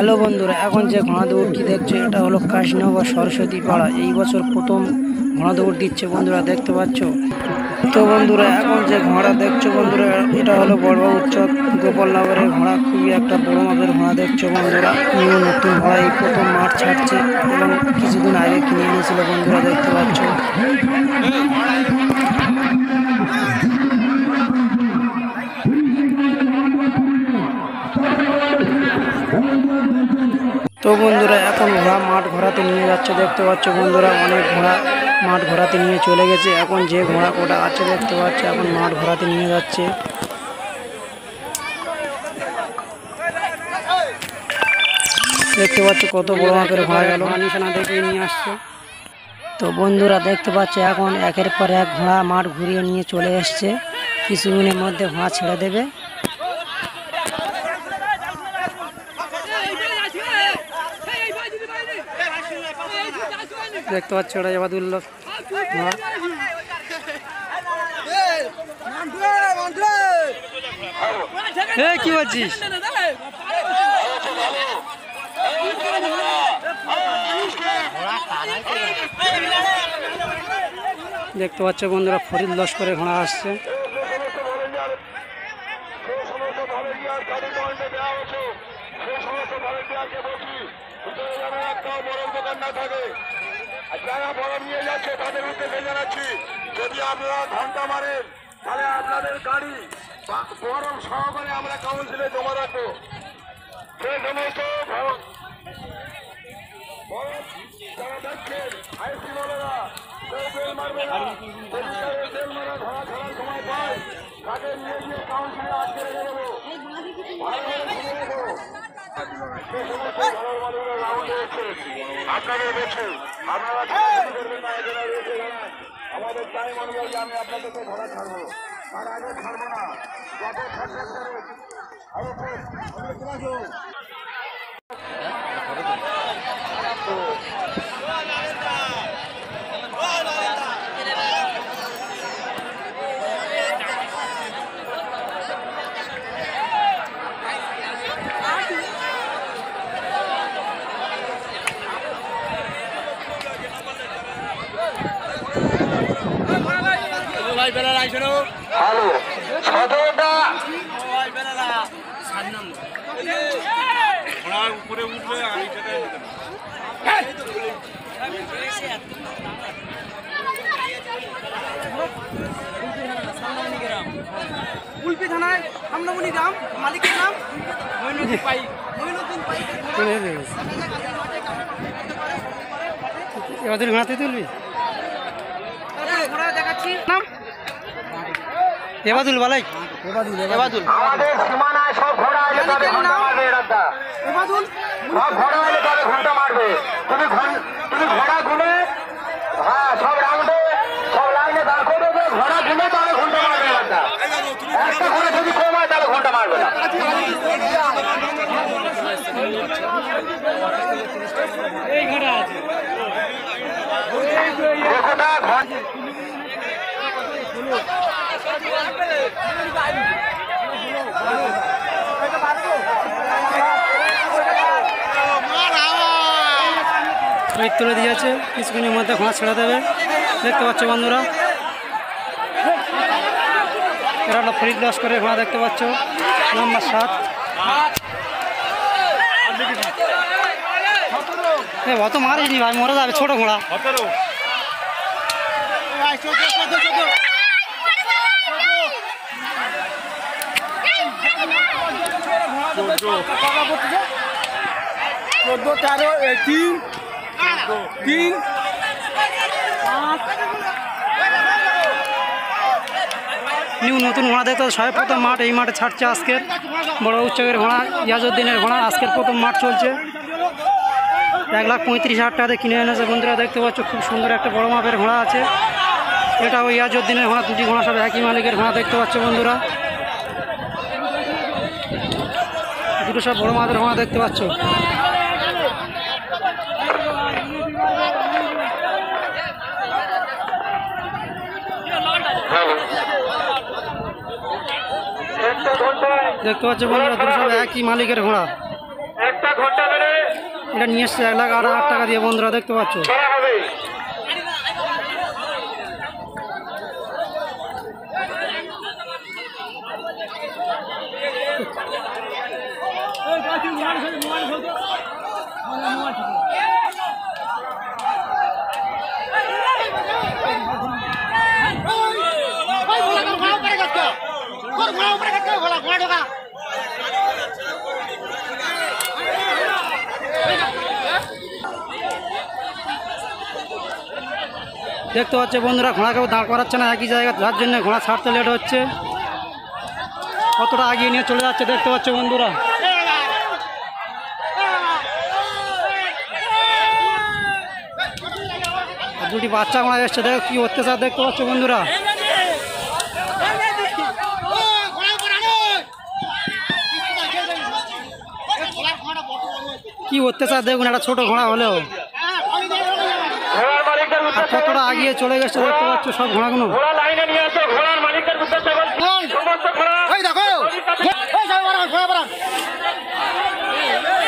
Hello বন্ধুরা, এখন যে ঘোড়া দৌড়টি দেখছো এটা হলো কাশীনগর সরস্বতী পাড়া। এই বছর প্রথম ঘোড়া দৌড় দিচ্ছে বন্ধুরা, দেখতে পাচ্ছ তো বন্ধুরা। এখন যে ঘোড়া দেখছো বন্ধুরা, এটা হলো বড়বাবুর চক গোপালনগরের ঘোড়া। খুবই একটা বড় মাপের ঘোড়া দেখছো বন্ধুরা। নিউ নতুন ঘোড়া এই প্রথম মাঠ ছাড়ছে এবং কিছুদিন আগে কিনে এনেছিল বন্ধুরা, দেখতে পাচ্ছ। তো বন্ধুরা, এখন ঘোড়া মাঠ ঘোরাতে নিয়ে যাচ্ছে, দেখতে পাচ্ছ বন্ধুরা। অনেক ঘোড়া মাঠ ঘোরাতে নিয়ে চলে গেছে। এখন যে ঘোড়া কোটা আছে দেখতে পাচ্ছ, এখন মাঠ ঘোরাতে নিয়ে যাচ্ছে। দেখতে পাচ্ছ কত বড় মাপের ঘোড়া গেল, নিশানা দেখিয়ে নিয়ে আসছে। তো বন্ধুরা দেখতে পাচ্ছ, এখন একের পর এক ঘোড়া মাঠ ঘুরিয়ে নিয়ে চলে এসছে। কিছুদিনের মধ্যে ঘোড়া ছেড়ে দেবে। দেখতে পাচ্ছ ওটা এবাদুল্লাহ ঘোড়া। কি বলছিস? দেখতে পাচ্ছ বন্ধুরা, ফরিদ লস্করের ঘোড়া আসছে। যারা বরফ নিয়ে যাচ্ছে তাদের উদ্দেশ্যে জানাচ্ছি, যদি আপনারা ঘন্টা মারেন তাহলে আপনাদের গাড়ি বরফ সহকারে আমরা কাউন্সিলে জমা রাখবো। সে সমস্ত যারা দেখছেন আইসি বলেরা তেল মারবে না, তেল মারা ধরা ছাড়ার সময় পায় তাকে নিয়ে গিয়ে কাউন্সিলে আটকে রেখে দেবো। আপনাদের বেছে আপনারা আমাদের টাইম অনুযায়ী আমি আপনাদেরকে ধরা ছাড়বো, তার আগে ছাড়বো না। যত হ্যালো সদরটা উপরে উঠলে কুলপি থানায় সামনামণি গ্রাম, মালিকের নাম মইনুদ্দিন পাই। এবাদুল ঘোড়াতে তুলবি? ঘোড়া দেখাচ্ছি নাম এবাদুল বালাই। এবাদুল। আমাদের সীমানায় সব ঘোড়া এলে তবে ঘন্টা মারবে। এরাদা এবাদুল সব ঘোড়া এলে তবে ঘন্টা মারবে। তুমি ঘোড়া গুনে, হ্যাঁ সব রাউন্ডে সব লাইনে দাঁড় করে দেবে। ঘোড়া গুনে তাহলে ঘন্টা মারবে। এরাদা একটা ঘোড়া যদি কম হয় তাহলে ঘন্টা মারবে না। এই ঘোড়া আছে তুলে দিয়েছে, কিছুক্ষণের মধ্যে ঘোড়া ছেড়ে দেবে। দেখতে পাচ্ছ বন্ধুরা, এটা হলো ফরিদ লস্করের ঘোড়া। দেখতে পাচ্ছ নম্বর 7। অত মারিস নি ভাই, মরে যাবে, ছোট ঘোড়া। চোদ্দ 13 3 3 নিউ নতুন ঘোড়া দেখতে সবাই প্রথম মাঠ এই মাঠে ছাড়ছে আজকের। বড় উচ্চকের ঘোড়া, ইয়াজউদ্দিনের ঘোড়া। আজকের প্রথম মাঠ চলছে। 1,35,000 টাকাতে কিনে এনেছে বন্ধুরা। দেখতে পাচ্ছ খুব সুন্দর একটা বড় মাপের ঘোড়া আছে। এটা ওই ইয়াজউদ্দিনের ঘোড়া। দুটি ঘোড়া সব একই মালিকের ঘোড়া। দেখতে পাচ্ছ বন্ধুরা, দুটো সব বড় মাপের ঘোড়া দেখতে পাচ্ছ। দেখতে পাচ্ছ বন্ধুরা, দুটো সব একই মালিকের ঘোড়া। ঘন্টা মেরে এটা নিয়ে এসছে 1,08,000 টাকা দিয়ে বন্ধুরা দেখতে পাচ্ছ। করা হবে। দেখতে পাচ্ছে বন্ধুরা ঘোড়া কেউ দাঁড় করাচ্ছে না একই জায়গা, যার জন্য ঘোড়া ছাড়তে লেট হচ্ছে। কতটা আগিয়ে নিয়ে চলে যাচ্ছে দেখতে পাচ্ছে বন্ধুরা। আর দুটি বাচ্চা ঘোড়া এসছে, দেখো কি অত্যাচার দেখতে পাচ্ছে বন্ধুরা। কি অত্যাচার দেখুন, একটা ছোট ঘোড়া হলেও ঘোড়ার মালিকদের আর উদ্দেশ্যে কতটা আগিয়ে চলে গেছে দেখতে পাচ্ছ সব ঘোড়াগুলো। ঘোড়া লাইনে নিয়ে আসো। ঘোড়ার মালিকদের উদ্দেশ্যে বলছি, সমস্ত ঘোড়া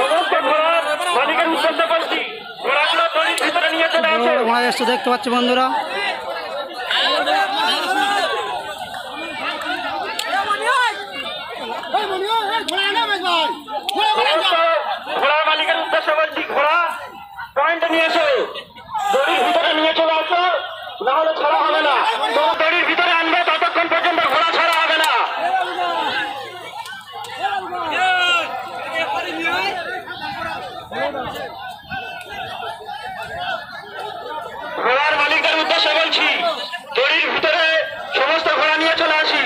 সমস্ত ঘোড়ার মালিকের উদ্দেশ্যে বলছি, ঘোড়াগুলো দড়ির ভিতরে নিয়ে চলে বড় আসো। বড় ঘোড়া এসছে দেখতে পাচ্ছ বন্ধুরা। সমস্ত ঘোড়ার মালিকের উদ্দেশ্যে বলছি, ঘোড়া পয়েন্টে নিয়ে এসো, দড়ির ভিতরে নিয়ে চলে আসো, না হলে ছাড়া হবে না। তো দড়ির ভিতরে আনবে ততক্ষণ পর্যন্ত ঘোড়া ছাড়া হবে না। ঘোড়ার মালিকের উদ্দেশ্যে বলছি, দড়ির ভিতরে সমস্ত ঘোড়া নিয়ে চলে আসি।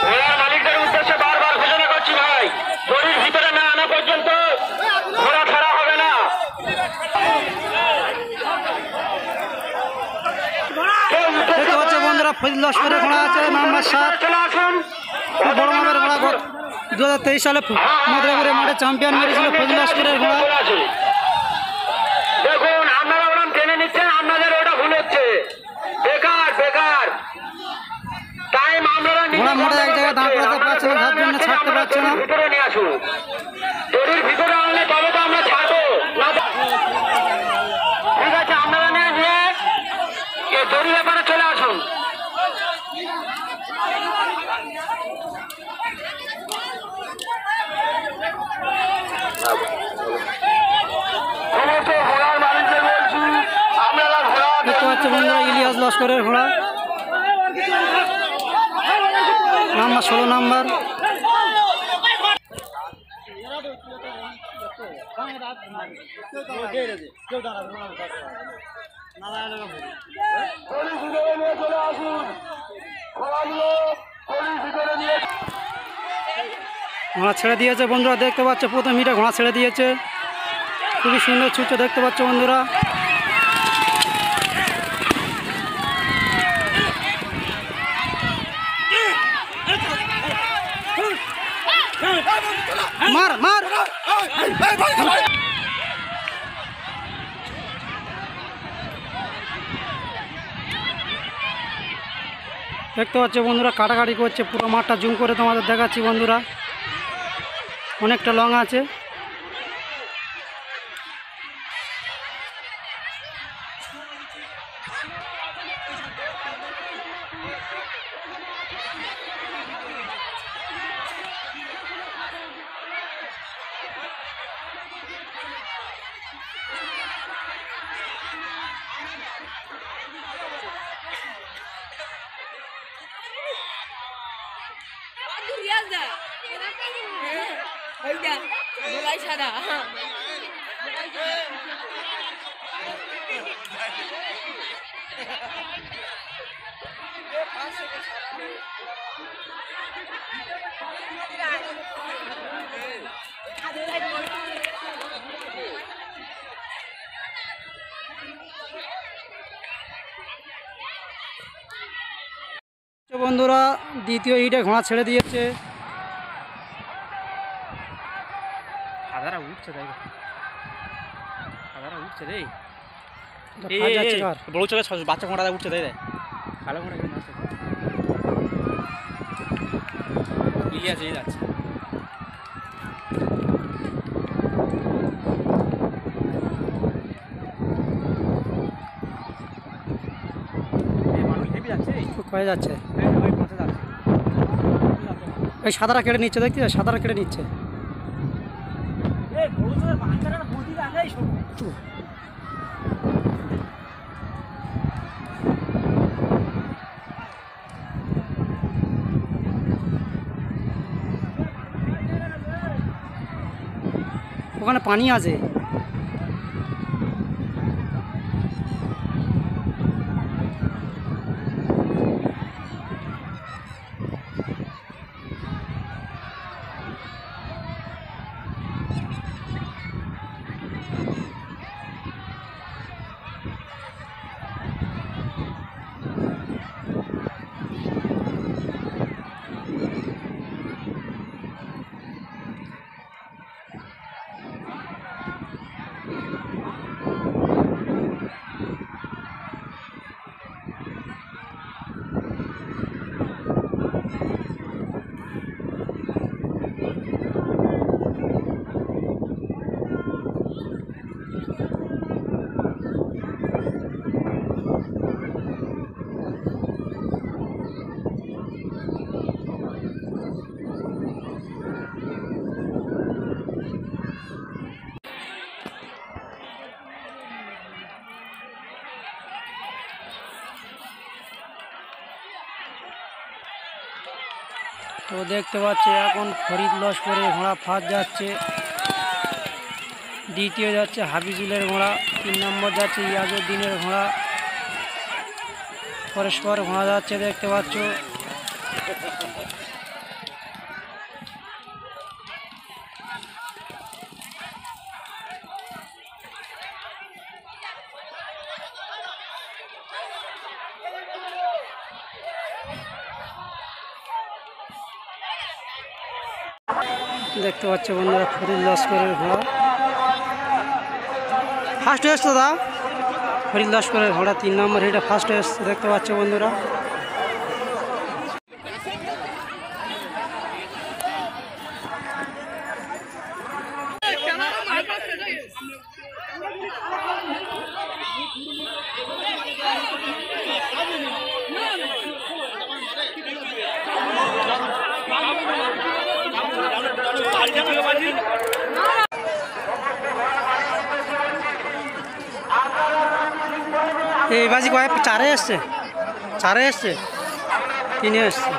ঘোড়ার মালিকদের উদ্দেশ্যে বারবার ঘোষণা করছি ভাই, দড়ির ভিতরে না আনা পর্যন্ত ঘোড়া ছাড়া হবে না। দেখতে পাচ্ছ বন্ধুরা ফজল লস্করের ঘোড়া আছে নাম্বার 7, চলে আসুন। খুব বড় মাপের ঘোড়া। 2023 সালে মধুরাপুরের মাঠে চ্যাম্পিয়ন মেরেছিল ফজল লস্করের ঘোড়া। দেখুন আপনারা ওরকম টেনে নিচ্ছেন, আপনাদের ওটা ভুল হচ্ছে, বেকার বেকার টাইম। আপনারা ঘোড়া মোটা এক জায়গায় দাঁড় করাতে পারছে না, যার জন্য ছাড়তে পারছে না। ভিতরে নিয়ে আসুন, দড়ির ভিতরে আনলে তবে তো আমরা ছাড়বো না। ঠিক আছে, আপনারা নিয়ে গিয়ে দড়ির ব্যাপারে চলে আসুন। সমস্ত ঘোড়ার মালিকদের বলছি, আপনারা ঘোড়া দেখতে পাচ্ছ বন্ধুরা ইলিয়াস লস্করের ঘোড়া নাম্বার 16 নাম্বার। দড়ির ভিতরে নিয়ে চলে আসুন, ঘোড়াগুলো দড়ির ভিতরে নিয়ে ঘোড়া ছেড়ে দিয়েছে বন্ধুরা দেখতে পাচ্ছ, প্রথম মিটে ঘোড়া ছেড়ে দিয়েছে, খুবই সুন্দর ছুটছে দেখতে পাচ্ছ বন্ধুরা। মার মার দেখতে পাচ্ছ বন্ধুরা কাটাকাটি করছে, পুরো মাঠটা জুম করে তোমাদের দেখাচ্ছি বন্ধুরা, অনেকটা লং আছে। সাদা বন্ধুরা দ্বিতীয় হিটে ঘোড়া ছেড়ে দিয়েছে, আধারা উঠছে, তাই আধারা উঠছে রে। ফার্স্ট যাচ্ছে কার? বড় চোখে বাচ্চা ঘোড়া উঠছে তাই দেয় কালো ঘোড়া এখানে আসছে ইলিয়াস এই যাচ্ছে কয়ে যাচ্ছে ওই সাদারা কেটে নিচ্ছে, দেখছি সাদারা কেটে নিচ্ছে। ওখানে পানি আছে। তো দেখতে পাচ্ছি এখন ফরিদ লস্করের ঘোড়া ফার্স্ট যাচ্ছে, দ্বিতীয় যাচ্ছে হাফিজুলের ঘোড়া, 3 নম্বর যাচ্ছে ইয়াজউদ্দিনের ঘোড়া। পরস্পর ঘোড়া যাচ্ছে দেখতে পাচ্ছ। দেখতে পাচ্ছ বন্ধুরা ফরিদ লস্করের ঘোড়া ফার্স্ট এসছে, দাদা ফরিদ লস্করের ঘোড়া 3 নম্বর এটা ফার্স্ট এসছে দেখতে পাচ্ছ বন্ধুরা। এই বাজি কয়েক 4-এ এসছে, 4-এ এসছে, 3-এ এসছে।